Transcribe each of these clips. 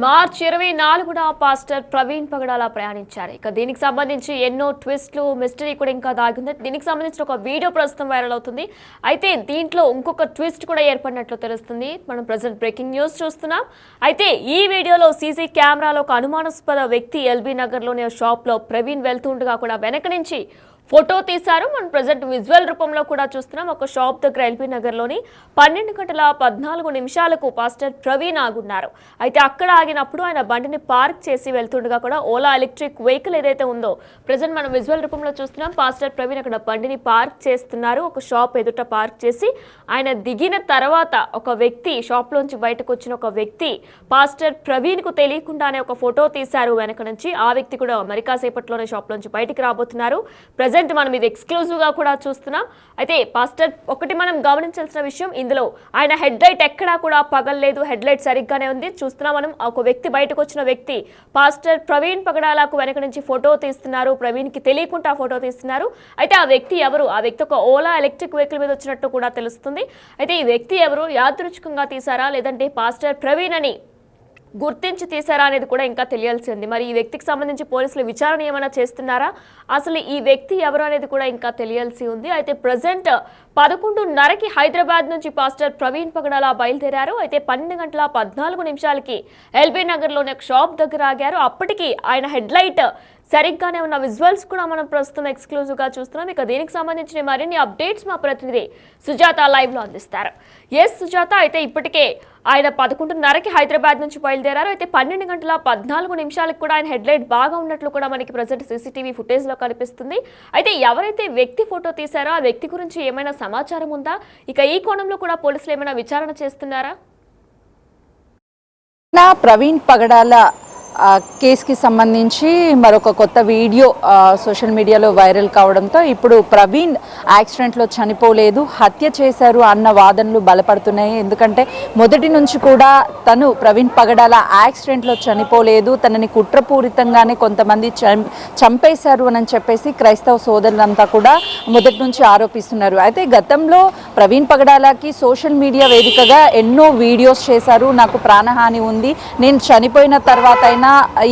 March 24న pastor Praveen పగడాల ప్రయాణించారు. ఇక దీనికి సంబంధించి ఎన్నో ట్విస్ట్లు మిస్టరీ కూడా ఇంకా దాగింది. దీనికి సంబంధించిన ఒక వీడియో ప్రస్తుతం వైరల్ అవుతుంది. అయితే దీంట్లో ఇంకొక ట్విస్ట్ కూడా ఏర్పడినట్లు తెలుస్తుంది. మనం ప్రెజెంట్ బ్రేకింగ్ న్యూస్ చూస్తున్నాం. అయితే ఈ వీడియోలో సీసీ కెమెరాలో ఒక అనుమానాస్పద వ్యక్తి ఎల్బీ నగర్లోని షాప్ లో ప్రవీణ్ వెళ్తుండగా కూడా వెనక నుంచి ఫోటో తీశారు. మనం ప్రెజెంట్ విజువల్ రూపంలో కూడా చూస్తున్నాం. ఒక షాప్ దగ్గర ఎల్బీ నగర్లోని 12:14 పాస్టర్ ప్రవీణ్ ఆగున్నారు. అయితే అక్కడ ఆగినప్పుడు ఆయన బండిని పార్క్ చేసి వెళ్తుండగా కూడా ఓలా ఎలక్ట్రిక్ వెహికల్ ఏదైతే ఉందో ప్రెజెంట్ మనం విజువల్ రూపంలో చూస్తున్నాం. పాస్టర్ ప్రవీణ్ అక్కడ బండిని పార్క్ చేస్తున్నారు. ఒక షాప్ ఎదుట పార్క్ చేసి ఆయన దిగిన తర్వాత ఒక వ్యక్తి షాప్ లోంచి బయటకు వచ్చిన ఒక వ్యక్తి పాస్టర్ ప్రవీణ్ కు తెలియకుండానే ఒక ఫోటో తీశారు వెనక నుంచి. ఆ వ్యక్తి కూడా మరి కాసేపట్లోనే షాప్ లోంచి బయటికి రాబోతున్నారు. మనం ఇది ఎక్స్క్లూజివ్ గా కూడా చూస్తున్నాం. అయితే పాస్టర్ ఒకటి మనం గమనించాల్సిన విషయం, ఇందులో ఆయన హెడ్ లైట్ ఎక్కడా కూడా పగలలేదు. హెడ్ లైట్ సరిగ్గానే ఉంది. చూస్తున్నాం మనం ఒక వ్యక్తి బయటకు వచ్చిన వ్యక్తి పాస్టర్ ప్రవీణ్ పగడాలకు వెనక నుంచి ఫోటో తీస్తున్నారు. ప్రవీణ్ కి తెలియకుండా ఫోటో తీస్తున్నారు. అయితే ఆ వ్యక్తి ఎవరు? ఆ వ్యక్తి ఒక ఓలా ఎలక్ట్రిక్ వెహికల్ మీద వచ్చినట్టు కూడా తెలుస్తుంది. అయితే ఈ వ్యక్తి ఎవరు? యాదృచ్ఛికంగా తీశారా లేదంటే పాస్టర్ ప్రవీణ్ అని గుర్తించి తీశారా అనేది కూడా ఇంకా తెలియాల్సి ఉంది. మరి ఈ వ్యక్తికి సంబంధించి పోలీసులు విచారణ ఏమైనా చేస్తున్నారా? అసలు ఈ వ్యక్తి ఎవరు అనేది కూడా ఇంకా తెలియాల్సి ఉంది. అయితే ప్రజెంట్ 11:30కి హైదరాబాద్ నుంచి పాస్టర్ ప్రవీణ్ పగడాల బయలుదేరారు. అయితే 12:14 ఎల్బీ నగర్లోని ఒక షాప్ దగ్గర ఆగారు. అప్పటికి ఆయన హెడ్ లైట్ సరిగ్గానే ఉన్న విజువల్స్ కూడా మనం ప్రస్తుతం ఎక్స్క్లూజివ్ గా చూస్తున్నాం. ఇక దీనికి సంబంధించిన మరిన్ని అప్డేట్స్ మా ప్రతినిధి సుజాత లైవ్ లో అందిస్తారు. ఎస్ సుజాత, అయితే ఇప్పటికే ఆయన 11:30కి హైదరాబాద్ నుంచి బయలుదేరారు. అయితే 12:14 కూడా ఆయన హెడ్ లైట్ బాగా ఉన్నట్లు కూడా మనకి ప్రజెంట్ సీసీటీవీ ఫుటేజ్ లో కనిపిస్తుంది. అయితే ఎవరైతే వ్యక్తి ఫోటో తీశారో ఆ వ్యక్తి గురించి ఏమైనా సమాచారం ఉందా? ఇక ఈ కోణంలో కూడా పోలీసులు ఏమైనా విచారణ చేస్తున్నారా? ప్రవీణ్ పగడాల కేసుకి సంబంధించి మరొక కొత్త వీడియో సోషల్ మీడియాలో వైరల్ కావడంతో ఇప్పుడు ప్రవీణ్ యాక్సిడెంట్లో చనిపోలేదు, హత్య చేశారు అన్న వాదనలు బలపడుతున్నాయి. ఎందుకంటే మొదటి నుంచి కూడా తను ప్రవీణ్ పగడాల యాక్సిడెంట్లో చనిపోలేదు, తనని కుట్రపూరితంగానే కొంతమంది చంపేశారు అని చెప్పేసి క్రైస్తవ సోదరులంతా కూడా మొదటి నుంచి ఆరోపిస్తున్నారు. అయితే గతంలో ప్రవీణ్ పగడాలకి సోషల్ మీడియా వేదికగా ఎన్నో వీడియోస్ చేశారు. నాకు ప్రాణహాని ఉంది, నేను చనిపోయిన తర్వాత అయినా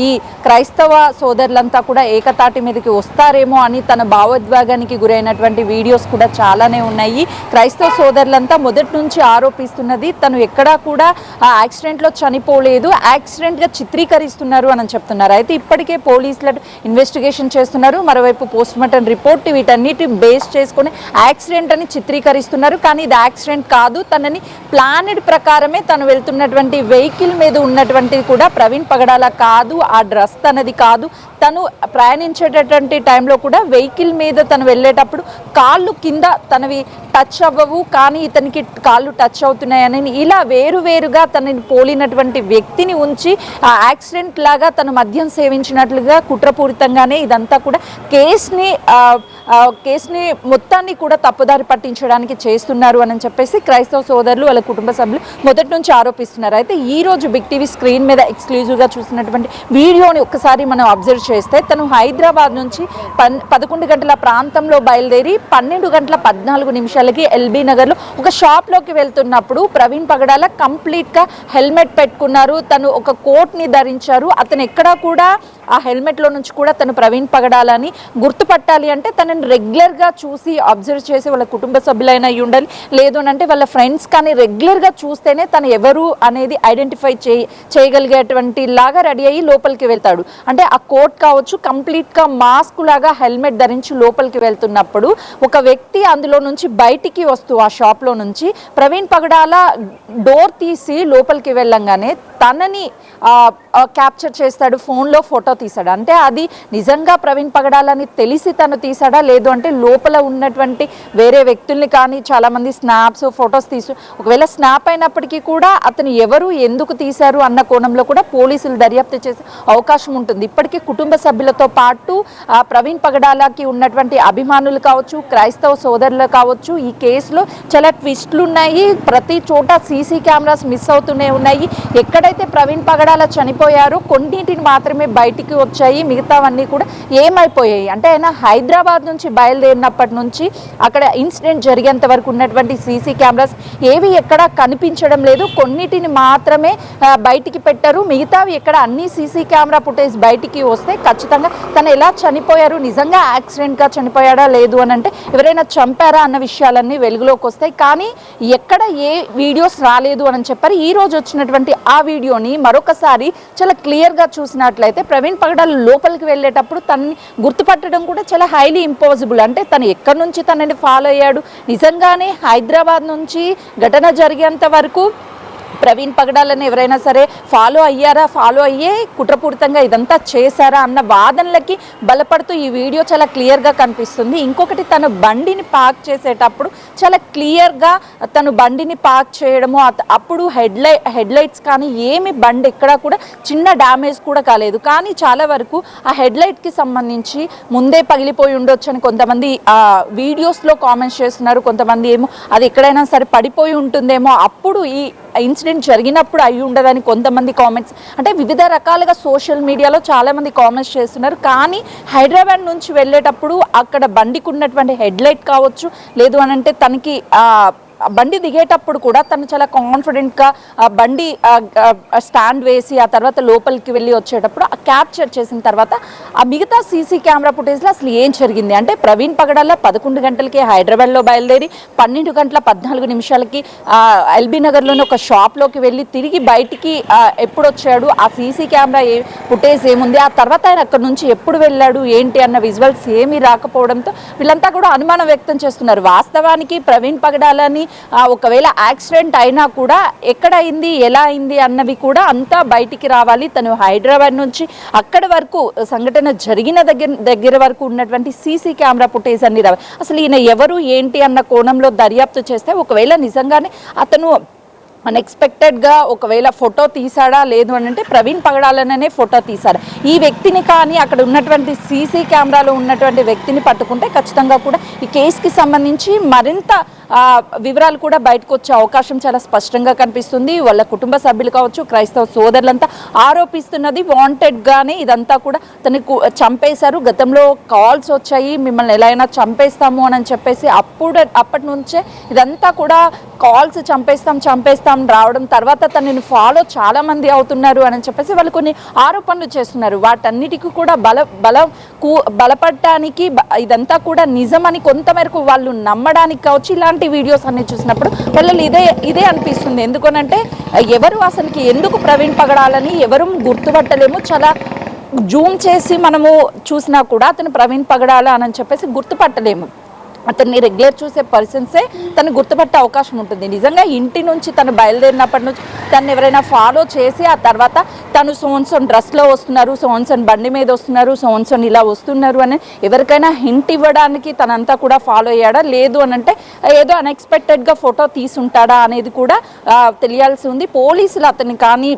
ఈ క్రైస్తవ సోదరులంతా కూడా ఏకతాటి మీదకి వస్తారేమో అని తన భావోద్వేగానికి గురైనటువంటి వీడియోస్ కూడా చాలానే ఉన్నాయి. క్రైస్తవ సోదరులంతా మొదటి నుంచి ఆరోపిస్తున్నది తను ఎక్కడా కూడా ఆ యాక్సిడెంట్లో చనిపోలేదు, యాక్సిడెంట్గా చిత్రీకరిస్తున్నారు అని చెప్తున్నారు. అయితే ఇప్పటికే పోలీసులు ఇన్వెస్టిగేషన్ చేస్తున్నారు. మరోవైపు పోస్ట్ మార్టం రిపోర్ట్ వీటన్నిటి బేస్ చేసుకుని యాక్సిడెంట్ అని చిత్రీకరిస్తున్నారు. కానీ ఇది యాక్సిడెంట్ కాదు, తనని ప్లానెడ్ ప్రకారమే తను వెళ్తున్నటువంటి వెహికల్ మీద ఉన్నటువంటిది కూడా ప్రవీణ్ పగడాల కాదు, ఆ డ్రెస్ తనది కాదు. తను ప్రయాణించేటటువంటి టైంలో కూడా వెహికల్ మీద తను వెళ్ళేటప్పుడు కాళ్ళు కింద తనవి టచ్ అవ్వవు, కానీ ఇతనికి కాళ్ళు టచ్ అవుతున్నాయని ఇలా వేరువేరుగా తనని పోలినటువంటి వ్యక్తిని ఉంచి ఆ యాక్సిడెంట్ లాగా తను మద్యం సేవించినట్లుగా కుట్రపూరితంగానే ఇదంతా కూడా కేసుని మొత్తాన్ని కూడా తప్పుదారి పట్టించడానికి చేస్తున్నారు అని చెప్పేసి క్రైస్తవ సోదరులు వాళ్ళ కుటుంబ సభ్యులు మొదటి నుంచి ఆరోపిస్తున్నారు. అయితే ఈ రోజు బిగ్ టీవీ స్క్రీన్ మీద ఎక్స్క్లూజివ్గా చూసినటువంటి వీడియోని ఒక్కసారి మనం అబ్జర్వ్ చేస్తే తను హైదరాబాద్ నుంచి 11 గంటల ప్రాంతంలో బయలుదేరి 12:14 ఎల్బీ నగర్లో ఒక షాప్లోకి వెళ్తున్నప్పుడు ప్రవీణ్ పగడాల కంప్లీట్గా హెల్మెట్ పెట్టుకున్నారు. తను ఒక కోట్ని ధరించారు. అతను ఎక్కడా కూడా ఆ హెల్మెట్లో నుంచి కూడా తను ప్రవీణ్ పగడాలని గుర్తుపట్టాలి అంటే తనని రెగ్యులర్గా చూసి అబ్జర్వ్ చేసి వాళ్ళ కుటుంబ సభ్యులైనా ఉండాలి, లేదు అంటే వాళ్ళ ఫ్రెండ్స్ కానీ రెగ్యులర్గా చూస్తేనే తను ఎవరు అనేది ఐడెంటిఫై చేయగలిగేటువంటి లాగా రెడీ అయ్యి లోపలికి వెళ్తాడు. అంటే ఆ కోట్ కావచ్చు, కంప్లీట్గా మాస్క్ లాగా హెల్మెట్ ధరించి లోపలికి వెళ్తున్నప్పుడు ఒక వ్యక్తి అందులో నుంచి బయటికి వస్తూ ఆ షాప్లో నుంచి ప్రవీణ్ పగడాల డోర్ తీసి లోపలికి వెళ్ళంగానే తనని క్యాప్చర్ చేస్తాడు, ఫోన్లో ఫోటో తీశాడు. అంటే అది నిజంగా ప్రవీణ్ పగడాలని తెలిసి తను తీసాడా, లేదు అంటే లోపల ఉన్నటువంటి వేరే వ్యక్తుల్ని కానీ చాలామంది స్నాప్స్ ఫొటోస్ ఒకవేళ స్నాప్ అయినప్పటికీ కూడా అతను ఎవరు ఎందుకు తీశారు అన్న కోణంలో కూడా పోలీసులు దర్యాప్తు చేసే అవకాశం ఉంటుంది. ఇప్పటికీ కుటుంబ సభ్యులతో పాటు ప్రవీణ్ పగడాలకి ఉన్నటువంటి అభిమానులు కావచ్చు, క్రైస్తవ సోదరులు కావచ్చు, ఈ కేసులో చాలా ట్విస్టులు ఉన్నాయి. ప్రతి చోట సీసీ కెమెరాస్ మిస్ అవుతూనే ఉన్నాయి. ఎక్కడైతే ఎక్కడైతే ప్రవీణ్ పగడాల చనిపోయారో కొన్నింటిని మాత్రమే బయటికి వచ్చాయి, మిగతావన్నీ కూడా ఏమైపోయాయి అంటే ఆయన హైదరాబాద్ నుంచి బయలుదేరినప్పటి నుంచి అక్కడ ఇన్సిడెంట్ జరిగేంత వరకు ఉన్నటువంటి సీసీ కెమెరాస్ ఏవి ఎక్కడ కనిపించడం లేదు, కొన్నిటిని మాత్రమే బయటికి పెట్టారు, మిగతావి ఎక్కడ అన్ని సీసీ కెమెరా ఫుటేజ్ బయటికి వస్తే ఖచ్చితంగా తను ఎలా చనిపోయారు, నిజంగా యాక్సిడెంట్గా చనిపోయాడా లేదు అని అంటే ఎవరైనా చంపారా అన్న విషయాలన్నీ వెలుగులోకి వస్తాయి. కానీ ఎక్కడ ఏ వీడియోస్ రాలేదు అని చెప్పారు. ఈ రోజు వచ్చినటువంటి ఆ వీడియోని మరొకసారి చాలా క్లియర్గా చూసినట్లయితే ప్రవీణ్ పగడాల లోపలికి వెళ్ళేటప్పుడు తనని గుర్తుపట్టడం కూడా చాలా హైలీ ఇంపాసిబుల్. అంటే తను ఎక్కడి నుంచి తనని ఫాలో అయ్యాడు, నిజంగానే హైదరాబాద్ నుంచి ఘటన జరిగేంత వరకు ప్రవీణ్ పగడాలని ఎవరైనా సరే ఫాలో అయ్యారా, ఫాలో అయ్యే కుట్రపూరితంగా ఇదంతా చేశారా అన్న వాదనలకి బలపడుతూ ఈ వీడియో చాలా క్లియర్గా కనిపిస్తుంది. ఇంకొకటి తను బండిని పార్క్ చేసేటప్పుడు చాలా క్లియర్గా తను బండిని పార్క్ చేయడము, అప్పుడు హెడ్లైట్స్ కానీ ఏమి బండి ఎక్కడా కూడా చిన్న డ్యామేజ్ కూడా కాలేదు. కానీ చాలా వరకు ఆ హెడ్లైట్కి సంబంధించి ముందే పగిలిపోయి ఉండొచ్చు అని కొంతమంది వీడియోస్లో కామెంట్స్ చేస్తున్నారు, కొంతమంది ఏమో అది ఎక్కడైనా సరే పడిపోయి ఉంటుందేమో అప్పుడు ఈ ఇన్సిడెంట్ జరిగినప్పుడు అయి ఉండదని కొంతమంది కామెంట్స్, అంటే వివిధ రకాలుగా సోషల్ మీడియాలో చాలామంది కామెంట్స్ చేస్తున్నారు. కానీ హైదరాబాద్ నుంచి వెళ్ళేటప్పుడు అక్కడ బండికి ఉన్నటువంటి హెడ్లైట్ కావచ్చు, లేదు అని అంటే తనకి బండి దిగేటప్పుడు కూడా తను చాలా కాన్ఫిడెంట్గా బండి స్టాండ్ వేసి ఆ తర్వాత లోపలికి వెళ్ళి వచ్చేటప్పుడు ఆ క్యాప్చర్ చేసిన తర్వాత ఆ మిగతా సీసీ కెమెరా ఫుటేజ్లో అసలు ఏం జరిగింది అంటే ప్రవీణ్ పగడాల 11 గంటలకి హైదరాబాద్లో బయలుదేరి 12:14 ఎల్బీ నగర్లోని ఒక షాప్లోకి వెళ్ళి తిరిగి బయటికి ఎప్పుడు వచ్చాడు, ఆ సీసీ కెమెరా ఫుటేజ్ ఏముంది, ఆ తర్వాత ఆయన అక్కడ నుంచి ఎప్పుడు వెళ్ళాడు ఏంటి అన్న విజువల్స్ ఏమీ రాకపోవడంతో వీళ్ళంతా కూడా అనుమానం వ్యక్తం చేస్తున్నారు. వాస్తవానికి ప్రవీణ్ పగడాలని ఒకవేళ యాక్సిడెంట్ అయినా కూడా ఎక్కడ అయింది, ఎలా అయింది అన్నవి కూడా అంతా బయటికి రావాలి. తను హైదరాబాద్ నుంచి అక్కడి వరకు సంఘటన జరిగిన దగ్గర వరకు ఉన్నటువంటి సీసీ కెమెరా ఫుటేజ్ అన్ని రావాలి. అసలు ఈయన ఎవరు ఏంటి అన్న కోణంలో దర్యాప్తు చేస్తే ఒకవేళ నిజంగానే అతను అన్ఎక్స్పెక్టెడ్గా ఒకవేళ ఫోటో తీసాడా లేదు అని అంటే ప్రవీణ్ పగడాలనే ఫోటో తీశారు. ఈ వ్యక్తిని కానీ అక్కడ ఉన్నటువంటి సీసీ కెమెరాలో ఉన్నటువంటి వ్యక్తిని పట్టుకుంటే ఖచ్చితంగా కూడా ఈ కేసుకి సంబంధించి మరింత వివరాలు కూడా బయటకు వచ్చే అవకాశం చాలా స్పష్టంగా కనిపిస్తుంది. వాళ్ళ కుటుంబ సభ్యులు కావచ్చు, క్రైస్తవ సోదరులంతా ఆరోపిస్తున్నది వాంటెడ్గానే ఇదంతా కూడా తనకు చంపేశారు, గతంలో కాల్స్ వచ్చాయి మిమ్మల్ని ఎలా అయినా చంపేస్తాము అని చెప్పేసి అప్పటి నుంచే ఇదంతా కూడా కాల్స్ చంపేస్తాం రావడం, తర్వాత తనని ఫాలో చాలామంది అవుతున్నారు అని చెప్పేసి వాళ్ళు కొన్ని ఆరోపణలు చేస్తున్నారు. వాటన్నిటికీ కూడా బలపడటానికి ఇదంతా కూడా నిజమని కొంతమేరకు వాళ్ళు నమ్మడానికి కావచ్చు. ఇలాంటి వీడియోస్ అన్ని చూసినప్పుడు వాళ్ళు ఇదే అనిపిస్తుంది. ఎందుకనంటే ఎవరు అసలుకి ఎందుకు ప్రవీణ్ పగడాలని ఎవరు గుర్తుపట్టలేము. చాలా జూమ్ చేసి మనము చూసినా కూడా అతను ప్రవీణ్ పగడాల అని చెప్పేసి గుర్తుపట్టలేము. అతన్ని రెగ్యులర్ చూసే పర్సన్సే తను గుర్తుపట్టే అవకాశం ఉంటుంది. నిజంగా ఇంటి నుంచి తను బయలుదేరినప్పటి నుంచి తను ఎవరైనా ఫాలో చేసి ఆ తర్వాత తను సోన్సోన్ డ్రెస్లో వస్తున్నారు, సోన్సోన్ బండి మీద వస్తున్నారు, సోన్సోన్ ఇలా వస్తున్నారు అని ఎవరికైనా హింట్ ఇవ్వడానికి తనంతా కూడా ఫాలో అయ్యాడా, లేదు అని అంటే ఏదో అన్ఎక్స్పెక్టెడ్గా ఫోటో తీసుంటాడా అనేది కూడా తెలియాల్సి ఉంది. పోలీసులు అతన్ని కానీ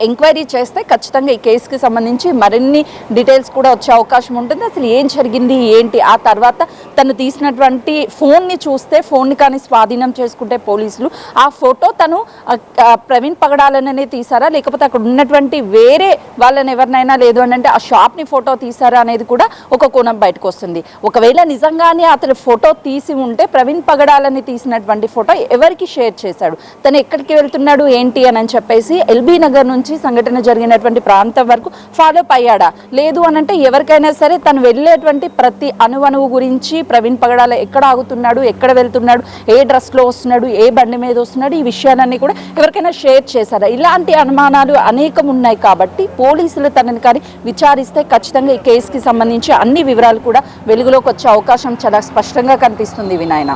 ఎంక్వైరీ చేస్తే ఖచ్చితంగా ఈ కేసుకి సంబంధించి మరిన్ని డీటెయిల్స్ కూడా వచ్చే అవకాశం ఉంటుంది. అసలు ఏం జరిగింది ఏంటి, ఆ తర్వాత తను తీసినటువంటి ఫోన్ని చూస్తే ఫోన్ని కానీ స్వాధీనం చేసుకుంటే పోలీసులు ఆ ఫోటో తను ప్రవీణ్ పగడాలనే తీసారా లేకపోతే అక్కడ ఉన్నటువంటి వేరే వాళ్ళని ఎవరినైనా లేదు అని అంటే ఆ షాప్ని ఫోటో తీసారా అనేది కూడా ఒక కోణం బయటకు వస్తుంది. ఒకవేళ నిజంగానే అతను ఫోటో తీసి ఉంటే ప్రవీణ్ పగడాలని తీసినటువంటి ఫోటో ఎవరికి షేర్ చేశాడు, తను ఎక్కడికి వెళ్తున్నాడు ఏంటి అని చెప్పేసి ఎల్బీ నగర్ నుంచి సంఘటన జరిగినటువంటి ప్రాంతం వరకు ఫాలో అప్ అయ్యాడా, లేదు అని అంటే ఎవరికైనా సరే తను వెళ్ళేటువంటి ప్రతి అణువణువు గురించి ప్రవీణ్ పగడాల ఎక్కడ ఆగుతున్నాడు, ఎక్కడ వెళ్తున్నాడు, ఏ డ్రెస్లో వస్తున్నాడు, ఏ బండి మీద వస్తున్నాడు, ఈ విషయాలన్నీ కూడా ఎవరికైనా షేర్ చేశారా, ఇలాంటి అనుమానాలు అనేకం ఉన్నాయి. కాబట్టి పోలీసులు తనని కానీ విచారిస్తే ఖచ్చితంగా ఈ కేసుకి సంబంధించి అన్ని వివరాలు కూడా వెలుగులోకి వచ్చే అవకాశం చాలా స్పష్టంగా కనిపిస్తుంది. వినాయన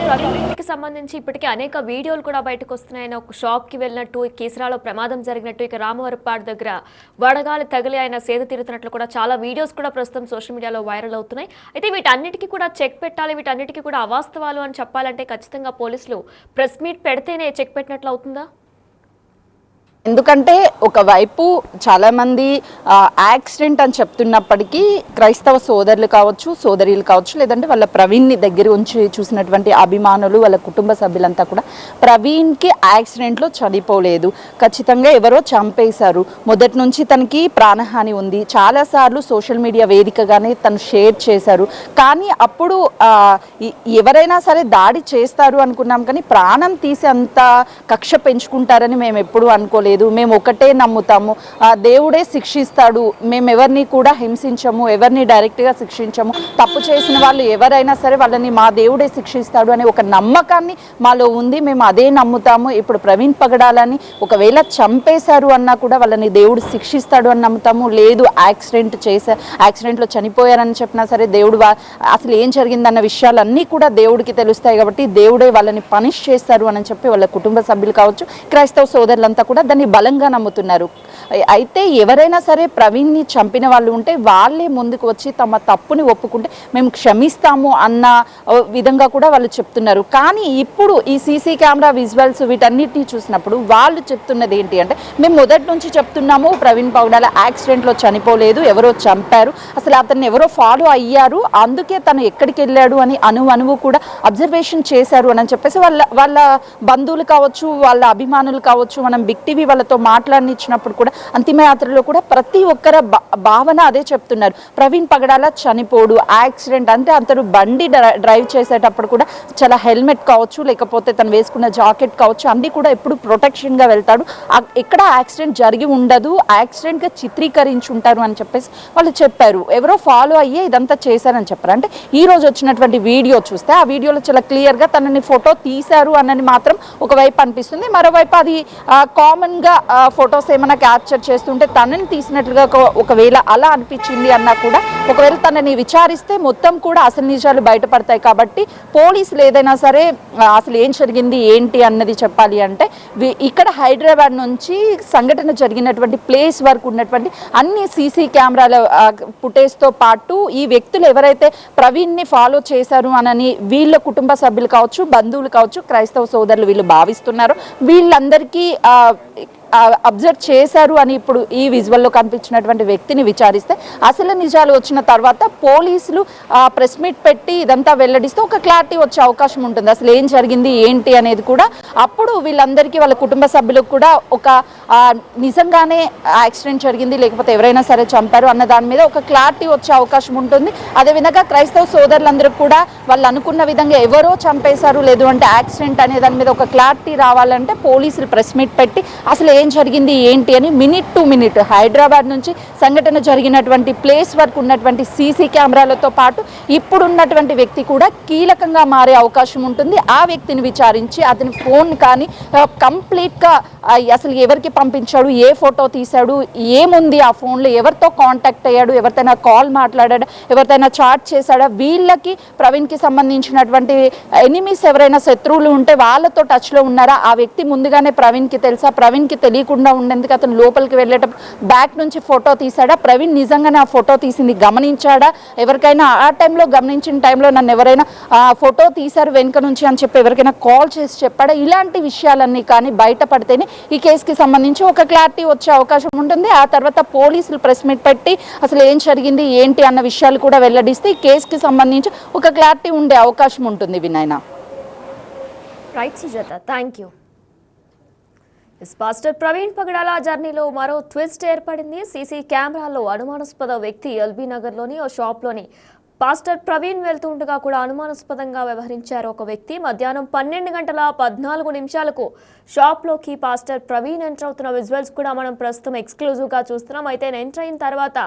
ప్రవీణ్కి సంబంధించి ఇప్పటికే అనేక వీడియోలు కూడా బయటకు వస్తున్నాయి. ఒక షాప్కి వెళ్ళినట్టు, కీసరాలో ప్రమాదం జరిగినట్టు, ఇక రామవరపాడు దగ్గర వడగాలి తగిలి ఆయన సేద తీరుతున్నట్లు కూడా చాలా వీడియోస్ కూడా ప్రస్తుతం సోషల్ మీడియాలో వైరల్ అవుతున్నాయి. అయితే వీటన్నిటికీ కూడా చెక్ పెట్టాలి, వీటన్నిటికీ కూడా అవాస్తవాలు అని చెప్పాలంటే ఖచ్చితంగా పోలీసులు ప్రెస్ మీట్ పెడితేనే చెక్ పెట్టినట్లు అవుతుందా? ఎందుకంటే ఒకవైపు చాలామంది యాక్సిడెంట్ అని చెప్తున్నప్పటికీ క్రైస్తవ సోదరులు కావచ్చు, సోదరీలు కావచ్చు, లేదంటే వాళ్ళ ప్రవీణ్ని దగ్గర ఉంచి చూసినటువంటి అభిమానులు, వాళ్ళ కుటుంబ సభ్యులంతా కూడా ప్రవీణ్కి యాక్సిడెంట్లో చనిపోలేదు, ఖచ్చితంగా ఎవరో చంపేశారు, మొదటి నుంచి తనకి ప్రాణహాని ఉంది, చాలాసార్లు సోషల్ మీడియా వేదికగానే తను షేర్ చేశారు. కానీ అప్పుడు ఎవరైనా సరే దాడి చేస్తారు అనుకున్నాం, కానీ ప్రాణం తీసి అంత కక్ష పెంచుకుంటారని మేము ఎప్పుడూ అనుకోలేదు. మేము ఒకటే నమ్ముతాము, దేవుడే శిక్షిస్తాడు, మేము ఎవరిని కూడా హింసించము, ఎవరిని డైరెక్ట్గా శిక్షించము, తప్పు చేసిన వాళ్ళు ఎవరైనా సరే వాళ్ళని మా దేవుడే శిక్షిస్తాడు అనే ఒక నమ్మకాన్ని మాలో ఉంది, మేము అదే నమ్ముతాము. ఇప్పుడు ప్రవీణ్ పగడాలని ఒకవేళ చంపేశారు అన్నా కూడా వాళ్ళని దేవుడు శిక్షిస్తాడు అని నమ్ముతాము. లేదు యాక్సిడెంట్లో చనిపోయారని చెప్పినా సరే దేవుడు అసలు ఏం జరిగిందన్న విషయాలన్నీ కూడా దేవుడికి తెలుస్తాయి కాబట్టి దేవుడే వాళ్ళని పనిష్ చేస్తారు అని చెప్పి వాళ్ళ కుటుంబ సభ్యులు కావచ్చు, క్రైస్తవ సోదరులంతా కూడా దాన్ని బలంగా నమ్ముతున్నారు. అయితే ఎవరైనా సరే ప్రవీణ్ని చంపిన వాళ్ళు ఉంటే వాళ్ళే ముందుకు వచ్చి తమ తప్పుని ఒప్పుకుంటే మేము క్షమిస్తాము అన్న విధంగా కూడా వాళ్ళు చెప్తున్నారు. కానీ ఇప్పుడు ఈ సీసీ కెమెరా విజువల్స్ వీటన్నిటిని చూసినప్పుడు వాళ్ళు చెప్తున్నది ఏంటి అంటే, మేము మొదటి నుంచి చెప్తున్నాము ప్రవీణ్ పగడాల యాక్సిడెంట్లో చనిపోలేదు, ఎవరో చంపారు, అసలు అతన్ని ఎవరో ఫాలో అయ్యారు, అందుకే తను ఎక్కడికి వెళ్ళాడు అని అణువు కూడా అబ్జర్వేషన్ చేశారు అని చెప్పేసి వాళ్ళ బంధువులు కావచ్చు, వాళ్ళ అభిమానులు కావచ్చు, మనం బిగ్ టీవీ వాళ్ళతో మాట్లాడినిచ్చినప్పుడు కూడా అంతిమయాత్రలో కూడా ప్రతి ఒక్కరి భావన అదే చెప్తున్నారు, ప్రవీణ్ పగడాల చనిపోడు, యాక్సిడెంట్ అంటే అతను బండి డ్రైవ్ చేసేటప్పుడు కూడా చాలా హెల్మెట్ కావచ్చు, లేకపోతే తను వేసుకున్న జాకెట్ కావచ్చు, అన్నీ కూడా ఎప్పుడు ప్రొటెక్షన్గా వెళ్తాడు, ఎక్కడ యాక్సిడెంట్ జరిగి ఉండదు, యాక్సిడెంట్గా చిత్రీకరించి ఉంటారు అని చెప్పేసి వాళ్ళు చెప్పారు. ఎవరో ఫాలో అయ్యే ఇదంతా చేశారని చెప్పారు. అంటే ఈ రోజు వచ్చినటువంటి వీడియో చూస్తే ఆ వీడియోలో చాలా క్లియర్గా తనని ఫోటో తీశారు అన్నది మాత్రం ఒకవైపు అనిపిస్తుంది, మరోవైపు అది కామన్గా ఫొటోస్ ఏమైనా క్యాప్చర్ చేస్తుంటే తనని తీసినట్లుగా ఒకవేళ అలా అనిపించింది అన్నా కూడా ఒకవేళ తనని విచారిస్తే మొత్తం కూడా అసలు నిజాలు బయటపడతాయి. కాబట్టి పోలీసులు ఏదైనా సరే అసలు ఏం జరిగింది ఏంటి అన్నది చెప్పాలి అంటే ఇక్కడ హైదరాబాద్ నుంచి సంఘటన జరిగినటువంటి ప్లేస్ వరకు ఉన్నటువంటి అన్ని సీసీ కెమెరాల ఫుటేజ్తో పాటు ఈ వ్యక్తులు ఎవరైతే ప్రవీణ్ని ఫాలో చేశారు అనని వీళ్ళ కుటుంబ సభ్యులు కావచ్చు, బంధువులు కావచ్చు, క్రైస్తవ సోదరులు వీళ్ళు భావిస్తున్నారు, వీళ్ళందరికీ అబ్జర్వ్ చేశారు అని ఇప్పుడు ఈ విజువల్లో కనిపించినటువంటి వ్యక్తిని విచారిస్తే అసలు నిజాలు వచ్చిన తర్వాత పోలీసులు ప్రెస్ మీట్ పెట్టి ఇదంతా వెల్లడిస్తే ఒక క్లారిటీ వచ్చే అవకాశం ఉంటుంది, అసలు ఏం జరిగింది ఏంటి అనేది కూడా. అప్పుడు వీళ్ళందరికీ వాళ్ళ కుటుంబ సభ్యులకు కూడా ఒక నిజంగానే యాక్సిడెంట్ జరిగింది లేకపోతే ఎవరైనా సరే చంపారు అన్న దాని మీద ఒక క్లారిటీ వచ్చే అవకాశం ఉంటుంది. అదేవిధంగా క్రైస్తవ సోదరులందరికీ కూడా వాళ్ళు అనుకున్న విధంగా ఎవరో చంపేశారు లేదు అంటే యాక్సిడెంట్ అనే దాని మీద ఒక క్లారిటీ రావాలంటే పోలీసులు ప్రెస్ మీట్ పెట్టి అసలు ఏం జరిగింది ఏంటి అని మినిట్ టు మినిట్ హైదరాబాద్ నుంచి సంఘటన జరిగినటువంటి ప్లేస్ వరకు ఉన్నటువంటి సీసీ కెమెరాలతో పాటు ఇప్పుడున్నటువంటి వ్యక్తి కూడా కీలకంగా మారే అవకాశం ఉంటుంది. ఆ వ్యక్తిని విచారించి అతని ఫోన్ కానీ కంప్లీట్గా అసలు ఎవరికి పంపించాడు, ఏ ఫోటో తీశాడు, ఏముంది ఆ ఫోన్లో, ఎవరితో కాంటాక్ట్ అయ్యాడు, ఎవరితోనా కాల్ మాట్లాడాడా, ఎవరితోనా చాట్ చేశాడా, వీళ్ళకి ప్రవీణ్కి సంబంధించినటువంటి ఎనిమీస్ ఎవరైనా శత్రువులు ఉంటే వాళ్ళతో టచ్లో ఉన్నారా, ఆ వ్యక్తి ముందుగానే ప్రవీణ్కి తెలుసా, ప్రవీణ్కి తెలియకుండా ఉండేందుకు అతను లోపలికి వెళ్ళేటప్పుడు బ్యాక్ నుంచి ఫోటో తీశాడా, ప్రవీణ్ నిజంగానే ఆ ఫోటో తీసింది గమనించాడా, ఎవరికైనా ఆ టైంలో గమనించిన టైంలో నన్ను ఎవరైనా ఫోటో తీశారు వెనుక నుంచి అని చెప్పి ఎవరికైనా కాల్ చేసి చెప్పాడా, ఇలాంటి విషయాలన్నీ కానీ బయటపడితేనే ఈ కేసుకి సంబంధించి ఒక క్లారిటీ వచ్చే అవకాశం ఉంటుంది. ఆ తర్వాత పోలీసులు ప్రెస్ మీట్ పెట్టి అసలు ఏం జరిగింది ఏంటి అన్న విషయాలు కూడా వెల్లడిస్తే ఈ కేసుకి సంబంధించి ఒక క్లారిటీ ఉండే అవకాశం ఉంటుంది. వినయన. Right Sujatha, thank you. Pastor Praveen Pagadala జర్నీలో మరో ట్విస్ట్ ఏర్పడింది. సీసీ కెమెరాలో అనుమానాస్పద వ్యక్తి ఎల్బీ నగర్లోని ఓ షాప్లోని పాస్టర్ ప్రవీణ్ వెళ్తుండగా కూడా అనుమానాస్పదంగా వ్యవహరించారు ఒక వ్యక్తి. మధ్యాహ్నం 12:14 షాప్లోకి పాస్టర్ ప్రవీణ్ ఎంటర్ అవుతున్న విజువల్స్ కూడా మనం ప్రస్తుతం ఎక్స్క్లూజివ్గా చూస్తున్నాం. అయితే ఎంటర్ అయిన తర్వాత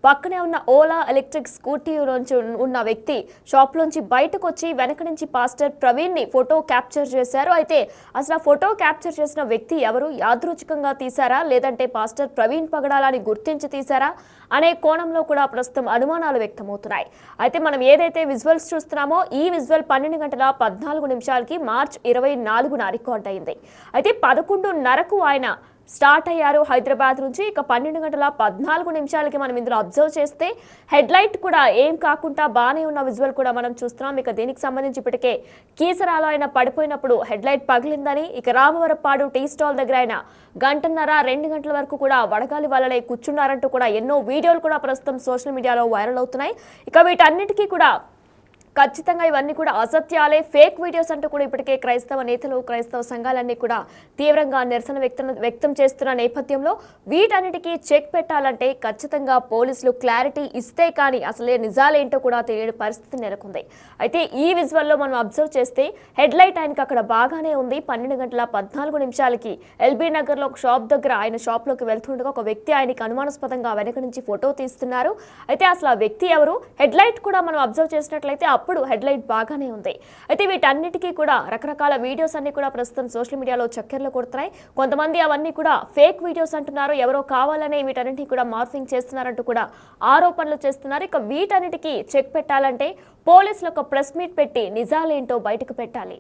పక్కనే ఉన్న ఓలా ఎలక్ట్రిక్ స్కూటీలోంచి ఉన్న వ్యక్తి షాప్లోంచి బయటకు వచ్చి వెనక నుంచి పాస్టర్ ప్రవీణ్ని ఫోటో క్యాప్చర్ చేశారు. అయితే అసలు ఆ ఫోటో క్యాప్చర్ చేసిన వ్యక్తి ఎవరు, యాదృచ్ఛికంగా తీశారా లేదంటే పాస్టర్ ప్రవీణ్ పగడాలని గుర్తించి తీశారా అనే కోణంలో కూడా ప్రస్తుతం అనుమానాలు వ్యక్తమవుతున్నాయి. అయితే మనం ఏదైతే విజువల్స్ చూస్తున్నామో ఈ విజువల్ 12:14 మార్చి 24న రికార్డ్ అయింది. అయితే 11:30కు ఆయన స్టార్ట్ అయ్యారు హైదరాబాద్ నుంచి. ఇక 12:14 మనం ఇందులో అబ్జర్వ్ చేస్తే హెడ్ లైట్ కూడా ఏం కాకుండా బాగానే ఉన్న విజువల్ కూడా మనం చూస్తున్నాం. ఇక దీనికి సంబంధించి ఇప్పటికే కీసరాలో ఆయన పడిపోయినప్పుడు హెడ్ లైట్ పగిలిందని, ఇక రామవరపాడు టీ స్టాల్ దగ్గర ఆయన 1:30-2 గంటల వరకు కూడా వడగాలి వల్లనే కూర్చున్నారంటూ కూడా ఎన్నో వీడియోలు కూడా ప్రస్తుతం సోషల్ మీడియాలో వైరల్ అవుతున్నాయి. ఇక వీటన్నిటికీ కూడా ఖచ్చితంగా ఇవన్నీ కూడా అసత్యాలే, ఫేక్ వీడియోస్ అంటూ కూడా ఇప్పటికే క్రైస్తవ నేతలు, క్రైస్తవ సంఘాలన్నీ కూడా తీవ్రంగా నిరసన వ్యక్తం చేస్తున్న నేపథ్యంలో వీటన్నిటికీ చెక్ పెట్టాలంటే ఖచ్చితంగా పోలీసులు క్లారిటీ ఇస్తే కానీ అసలే నిజాలేంటో కూడా తెలియని పరిస్థితి నెలకొంది. అయితే ఈ విజువల్లో మనం అబ్జర్వ్ చేస్తే హెడ్ లైట్ ఆయనకి అక్కడ బాగానే ఉంది. 12:14 ఎల్బీ నగర్లో ఒక షాప్ దగ్గర ఆయన షాప్లోకి వెళ్తుండగా ఒక వ్యక్తి ఆయనకి అనుమానాస్పదంగా వెనక నుంచి ఫోటో తీస్తున్నారు. అయితే అసలు ఆ వ్యక్తి ఎవరు? హెడ్ లైట్ కూడా మనం అబ్జర్వ్ చేసినట్లయితే అప్పుడు హెడ్ లైట్ బాగానే ఉంది. అయితే వీటన్నిటికీ కూడా రకరకాల వీడియోస్ అన్ని కూడా ప్రస్తుతం సోషల్ మీడియాలో చక్కర్లు కొడుతున్నాయి. కొంతమంది అవన్నీ కూడా ఫేక్ వీడియోస్ అంటున్నారు, ఎవరో కావాలనే వీటన్నిటిని కూడా మార్ఫింగ్ చేస్తున్నారంటూ కూడా ఆరోపణలు చేస్తున్నారు. ఇక వీటన్నిటికీ చెక్ పెట్టాలంటే పోలీసులు ఒక ప్రెస్ మీట్ పెట్టి నిజాలేంటో బయటకు పెట్టాలి.